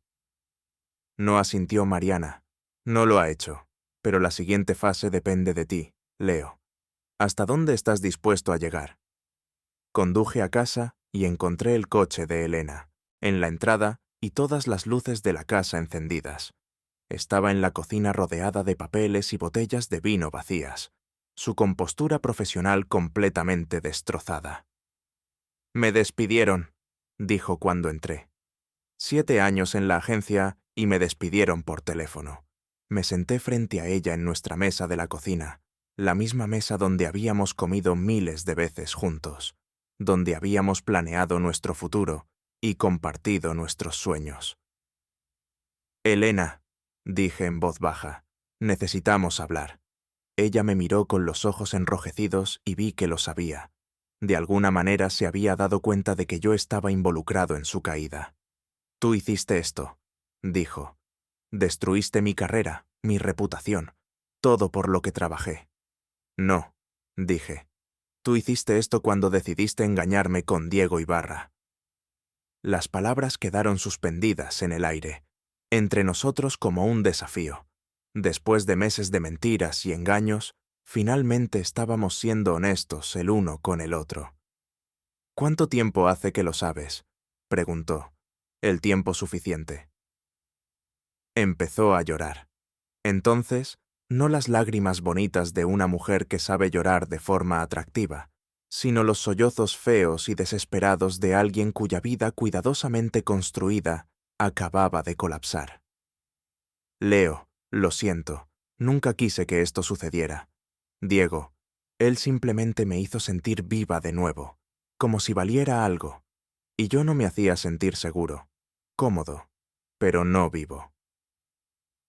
No asintió Mariana. «No lo ha hecho, pero la siguiente fase depende de ti, Leo. ¿Hasta dónde estás dispuesto a llegar?» Conduje a casa y encontré el coche de Elena, en la entrada y todas las luces de la casa encendidas. Estaba en la cocina rodeada de papeles y botellas de vino vacías, su compostura profesional completamente destrozada. «Me despidieron», dijo cuando entré. 7 años en la agencia y me despidieron por teléfono. Me senté frente a ella en nuestra mesa de la cocina, la misma mesa donde habíamos comido miles de veces juntos, donde habíamos planeado nuestro futuro y compartido nuestros sueños. «Elena», dije en voz baja, «necesitamos hablar». Ella me miró con los ojos enrojecidos y vi que lo sabía. De alguna manera se había dado cuenta de que yo estaba involucrado en su caída. «Tú hiciste esto», dijo. «Destruiste mi carrera, mi reputación, todo por lo que trabajé». «No», dije. «Tú hiciste esto cuando decidiste engañarme con Diego Ibarra». Las palabras quedaron suspendidas en el aire, entre nosotros como un desafío. Después de meses de mentiras y engaños, finalmente estábamos siendo honestos el uno con el otro. «¿Cuánto tiempo hace que lo sabes?», preguntó. «El tiempo suficiente». Empezó a llorar. Entonces, no las lágrimas bonitas de una mujer que sabe llorar de forma atractiva, sino los sollozos feos y desesperados de alguien cuya vida cuidadosamente construida acababa de colapsar. «Leo, lo siento, nunca quise que esto sucediera. Diego, él simplemente me hizo sentir viva de nuevo, como si valiera algo, y yo no me hacía sentir seguro, cómodo, pero no vivo».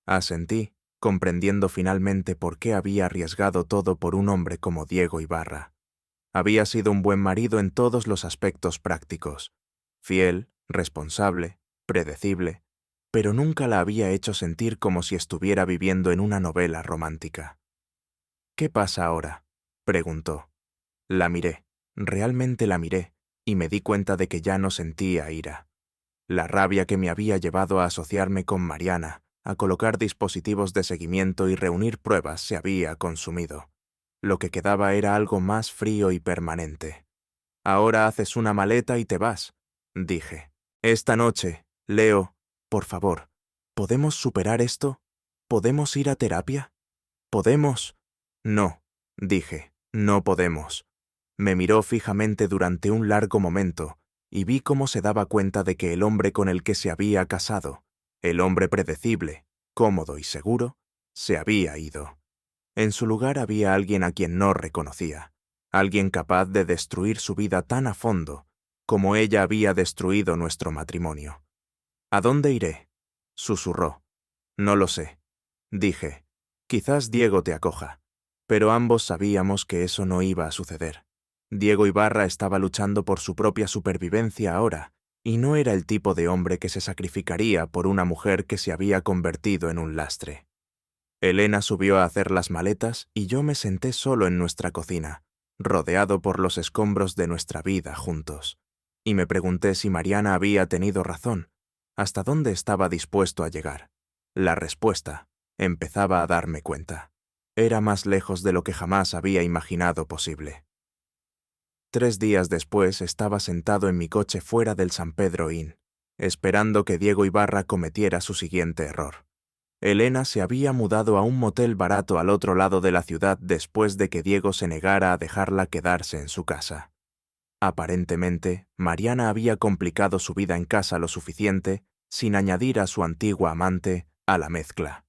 Asentí, comprendiendo finalmente por qué había arriesgado todo por un hombre como Diego Ibarra. Había sido un buen marido en todos los aspectos prácticos, fiel, responsable, predecible, pero nunca la había hecho sentir como si estuviera viviendo en una novela romántica. «¿Qué pasa ahora?», preguntó. La miré. Realmente la miré y me di cuenta de que ya no sentía ira. La rabia que me había llevado a asociarme con Mariana, a colocar dispositivos de seguimiento y reunir pruebas se había consumido. Lo que quedaba era algo más frío y permanente. «Ahora haces una maleta y te vas», dije. «Esta noche, Leo, por favor, ¿podemos superar esto? ¿Podemos ir a terapia? ¿Podemos?» «No», dije, «no podemos». Me miró fijamente durante un largo momento y vi cómo se daba cuenta de que el hombre con el que se había casado, el hombre predecible, cómodo y seguro, se había ido. En su lugar había alguien a quien no reconocía, alguien capaz de destruir su vida tan a fondo como ella había destruido nuestro matrimonio. «¿A dónde iré?», susurró. «No lo sé», dije. «Quizás Diego te acoja». Pero ambos sabíamos que eso no iba a suceder. Diego Ibarra estaba luchando por su propia supervivencia ahora, y no era el tipo de hombre que se sacrificaría por una mujer que se había convertido en un lastre. Elena subió a hacer las maletas y yo me senté solo en nuestra cocina, rodeado por los escombros de nuestra vida juntos. Y me pregunté si Mariana había tenido razón, hasta dónde estaba dispuesto a llegar. La respuesta, empezaba a darme cuenta, era más lejos de lo que jamás había imaginado posible. 3 días después estaba sentado en mi coche fuera del San Pedro Inn, esperando que Diego Ibarra cometiera su siguiente error. Elena se había mudado a un motel barato al otro lado de la ciudad después de que Diego se negara a dejarla quedarse en su casa. Aparentemente, Mariana había complicado su vida en casa lo suficiente sin añadir a su antigua amante a la mezcla.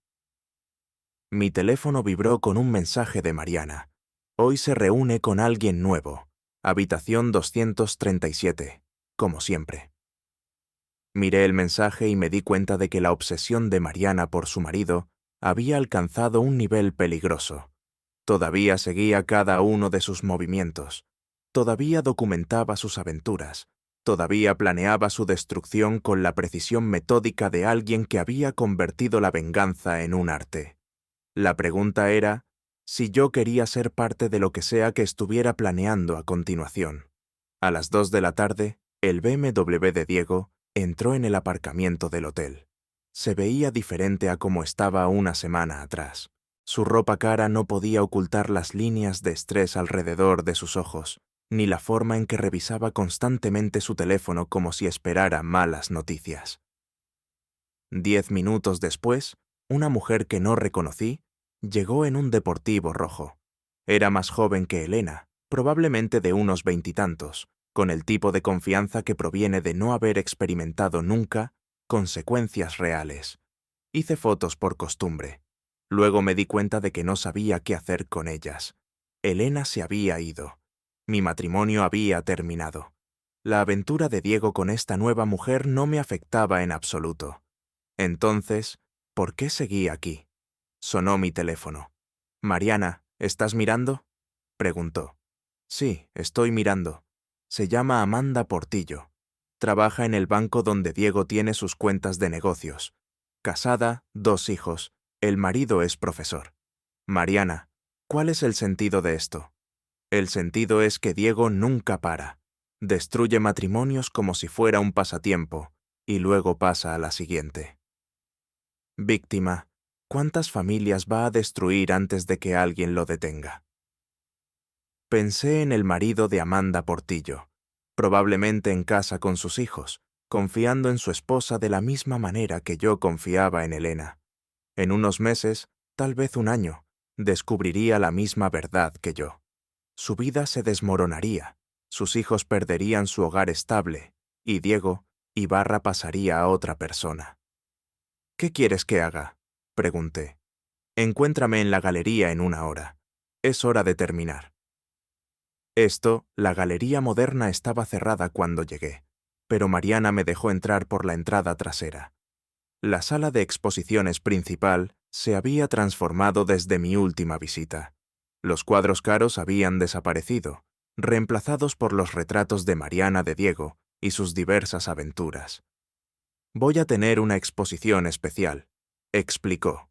Mi teléfono vibró con un mensaje de Mariana. Hoy se reúne con alguien nuevo. Habitación 237, como siempre. Miré el mensaje y me di cuenta de que la obsesión de Mariana por su marido había alcanzado un nivel peligroso. Todavía seguía cada uno de sus movimientos. Todavía documentaba sus aventuras. Todavía planeaba su destrucción con la precisión metódica de alguien que había convertido la venganza en un arte. La pregunta era si yo quería ser parte de lo que sea que estuviera planeando a continuación. A las 2 de la tarde, el BMW de Diego entró en el aparcamiento del hotel. Se veía diferente a como estaba una semana atrás. Su ropa cara no podía ocultar las líneas de estrés alrededor de sus ojos, ni la forma en que revisaba constantemente su teléfono como si esperara malas noticias. 10 minutos después, una mujer que no reconocí llegó en un deportivo rojo. Era más joven que Elena, probablemente de unos 20 y tantos, con el tipo de confianza que proviene de no haber experimentado nunca consecuencias reales. Hice fotos por costumbre. Luego me di cuenta de que no sabía qué hacer con ellas. Elena se había ido. Mi matrimonio había terminado. La aventura de Diego con esta nueva mujer no me afectaba en absoluto. Entonces, ¿por qué seguí aquí? Sonó mi teléfono. «Mariana, ¿estás mirando?», preguntó. «Sí, estoy mirando. Se llama Amanda Portillo. Trabaja en el banco donde Diego tiene sus cuentas de negocios. Casada, 2 hijos. El marido es profesor. Mariana, ¿cuál es el sentido de esto? El sentido es que Diego nunca para. Destruye matrimonios como si fuera un pasatiempo y luego pasa a la siguiente. Víctima. ¿Cuántas familias va a destruir antes de que alguien lo detenga?». Pensé en el marido de Amanda Portillo, probablemente en casa con sus hijos, confiando en su esposa de la misma manera que yo confiaba en Elena. En unos meses, tal vez un año, descubriría la misma verdad que yo. Su vida se desmoronaría, sus hijos perderían su hogar estable, y Diego Ibarra pasaría a otra persona. «¿Qué quieres que haga?», pregunté. «Encuéntrame en la galería en 1 hora. Es hora de terminar». La galería moderna estaba cerrada cuando llegué, pero Mariana me dejó entrar por la entrada trasera. La sala de exposiciones principal se había transformado desde mi última visita. Los cuadros caros habían desaparecido, reemplazados por los retratos de Mariana de Diego y sus diversas aventuras. «Voy a tener una exposición especial», explicó.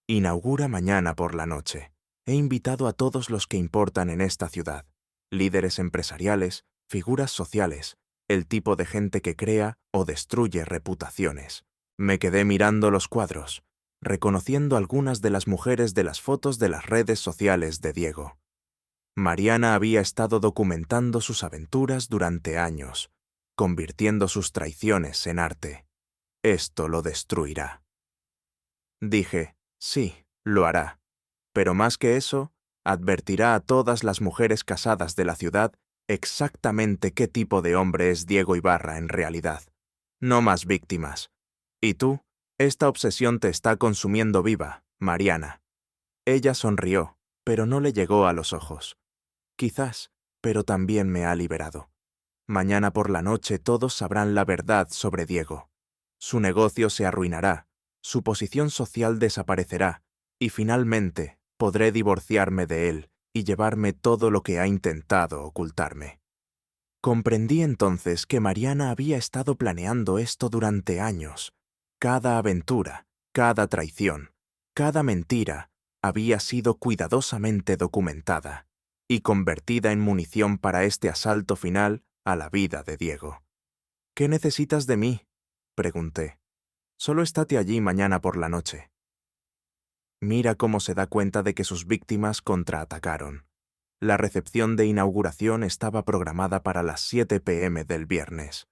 «Inaugura mañana por la noche. He invitado a todos los que importan en esta ciudad. líderes empresariales, figuras sociales, el tipo de gente que crea o destruye reputaciones. Me quedé mirando los cuadros, reconociendo algunas de las mujeres de las fotos de las redes sociales de Diego. Mariana había estado documentando sus aventuras durante años, convirtiendo sus traiciones en arte. Esto lo destruirá. Dije, sí, lo hará. Pero más que eso, advertirá a todas las mujeres casadas de la ciudad exactamente qué tipo de hombre es Diego Ibarra en realidad. No más víctimas. Y tú, esta obsesión te está consumiendo viva, Mariana. Ella sonrió, pero no le llegó a los ojos. Quizás, pero también me ha liberado. Mañana por la noche todos sabrán la verdad sobre Diego. Su negocio se arruinará, su posición social desaparecerá, y finalmente podré divorciarme de él y llevarme todo lo que ha intentado ocultarme. Comprendí entonces que Mariana había estado planeando esto durante años. Cada aventura, cada traición, cada mentira había sido cuidadosamente documentada y convertida en munición para este asalto final a la vida de Diego. ¿Qué necesitas de mí?, pregunté. Solo estate allí mañana por la noche. Mira cómo se da cuenta de que sus víctimas contraatacaron. La recepción de inauguración estaba programada para las 7 p.m. del viernes.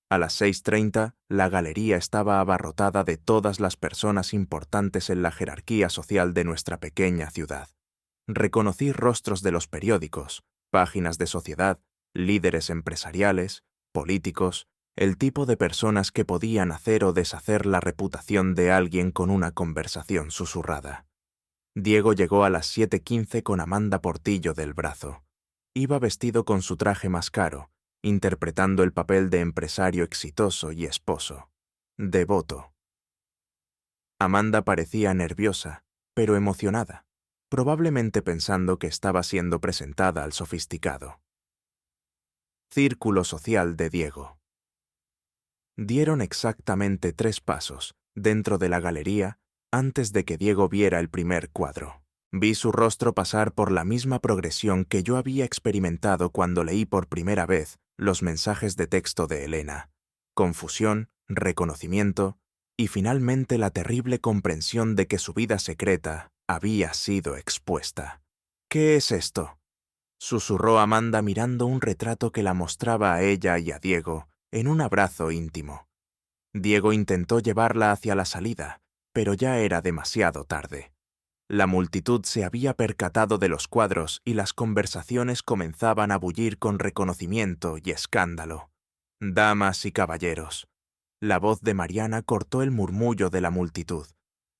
A las 6:30, la galería estaba abarrotada de todas las personas importantes en la jerarquía social de nuestra pequeña ciudad. Reconocí rostros de los periódicos, páginas de sociedad, líderes empresariales, políticos, el tipo de personas que podían hacer o deshacer la reputación de alguien con una conversación susurrada. Diego llegó a las 7:15 con Amanda Portillo del brazo. Iba vestido con su traje más caro, interpretando el papel de empresario exitoso y esposo. Devoto. Amanda parecía nerviosa, pero emocionada, probablemente pensando que estaba siendo presentada al sofisticado. Círculo social de Diego. Dieron exactamente 3 pasos dentro de la galería antes de que Diego viera el primer cuadro. Vi su rostro pasar por la misma progresión que yo había experimentado cuando leí por primera vez los mensajes de texto de Elena. Confusión, reconocimiento y finalmente la terrible comprensión de que su vida secreta había sido expuesta. ¿Qué es esto?, susurró Amanda mirando un retrato que la mostraba a ella y a Diego en un abrazo íntimo. Diego intentó llevarla hacia la salida, pero ya era demasiado tarde. La multitud se había percatado de los cuadros y las conversaciones comenzaban a bullir con reconocimiento y escándalo. Damas y caballeros. La voz de Mariana cortó el murmullo de la multitud.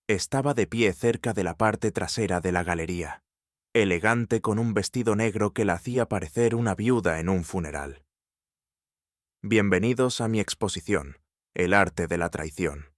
Estaba de pie cerca de la parte trasera de la galería, elegante con un vestido negro que la hacía parecer una viuda en un funeral. Bienvenidos a mi exposición, El arte de la traición.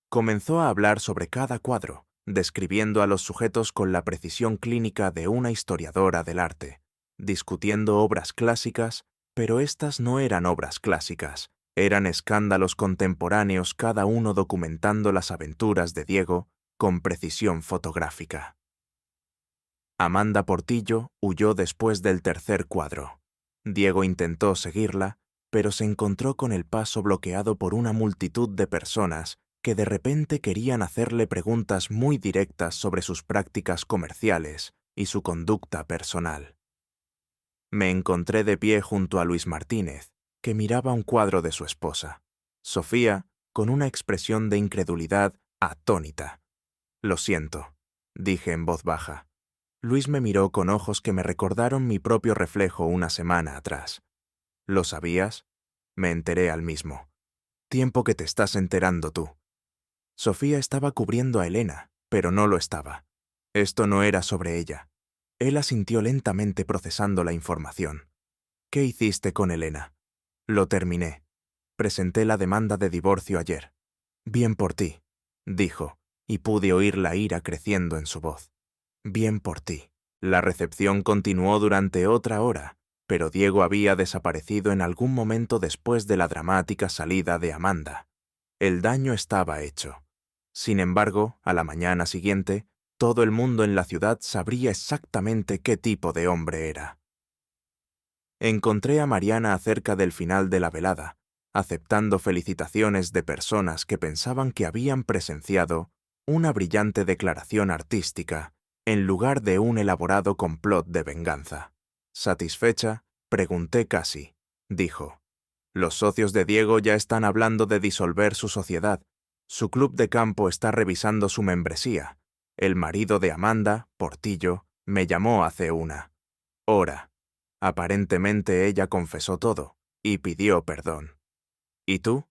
Comenzó a hablar sobre cada cuadro, describiendo a los sujetos con la precisión clínica de una historiadora del arte, discutiendo obras clásicas, pero estas no eran obras clásicas, eran escándalos contemporáneos, cada uno documentando las aventuras de Diego con precisión fotográfica. Amanda Portillo huyó después del tercer cuadro. Diego intentó seguirla, pero se encontró con el paso bloqueado por una multitud de personas que de repente querían hacerle preguntas muy directas sobre sus prácticas comerciales y su conducta personal. Me encontré de pie junto a Luis Martínez, que miraba un cuadro de su esposa, Sofía, con una expresión de incredulidad atónita. «Lo siento», dije en voz baja. Luis me miró con ojos que me recordaron mi propio reflejo una semana atrás. «¿Lo sabías?», me enteré al mismo. «Tiempo que te estás enterando tú». Sofía estaba cubriendo a Elena, pero no lo estaba. Esto no era sobre ella. Él asintió lentamente procesando la información. «¿Qué hiciste con Elena?». «Lo terminé. Presenté la demanda de divorcio ayer». «Bien por ti», dijo, y pude oír la ira creciendo en su voz. «Bien por ti». La recepción continuó durante otra hora, pero Diego había desaparecido en algún momento después de la dramática salida de Amanda. El daño estaba hecho. Sin embargo, a la mañana siguiente, todo el mundo en la ciudad sabría exactamente qué tipo de hombre era. Encontré a Mariana acerca del final de la velada, aceptando felicitaciones de personas que pensaban que habían presenciado una brillante declaración artística en lugar de un elaborado complot de venganza. Satisfecha, pregunté casi. Dijo: «Los socios de Diego ya están hablando de disolver su sociedad. Su club de campo está revisando su membresía. El marido de Amanda, Portillo, me llamó hace una hora. Aparentemente ella confesó todo y pidió perdón. ¿Y tú?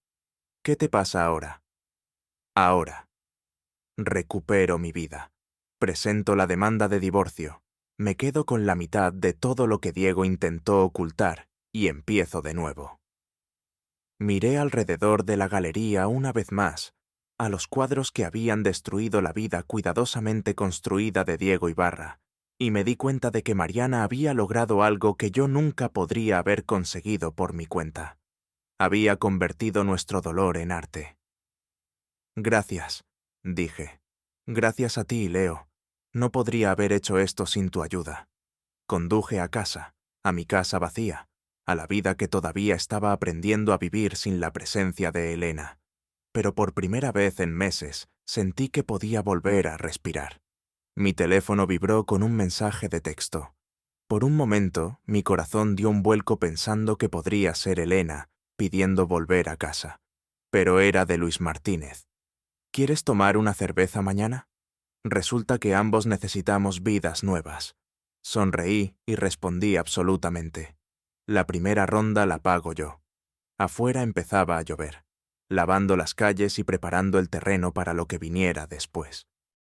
¿Qué te pasa ahora?» Ahora. Recupero mi vida. Presento la demanda de divorcio. Me quedo con la mitad de todo lo que Diego intentó ocultar y empiezo de nuevo. Miré alrededor de la galería una vez más, a los cuadros que habían destruido la vida cuidadosamente construida de Diego Ibarra, y me di cuenta de que Mariana había logrado algo que yo nunca podría haber conseguido por mi cuenta. Había convertido nuestro dolor en arte. «Gracias», dije. «Gracias a ti, Leo. No podría haber hecho esto sin tu ayuda». Conduje a casa, a mi casa vacía, a la vida que todavía estaba aprendiendo a vivir sin la presencia de Elena. Pero por primera vez en meses sentí que podía volver a respirar. Mi teléfono vibró con un mensaje de texto. Por un momento, mi corazón dio un vuelco pensando que podría ser Elena pidiendo volver a casa. Pero era de Luis Martínez. «¿Quieres tomar una cerveza mañana? Resulta que ambos necesitamos vidas nuevas». Sonreí y respondí absolutamente. La primera ronda la pago yo. Afuera empezaba a llover, lavando las calles y preparando el terreno para lo que viniera después.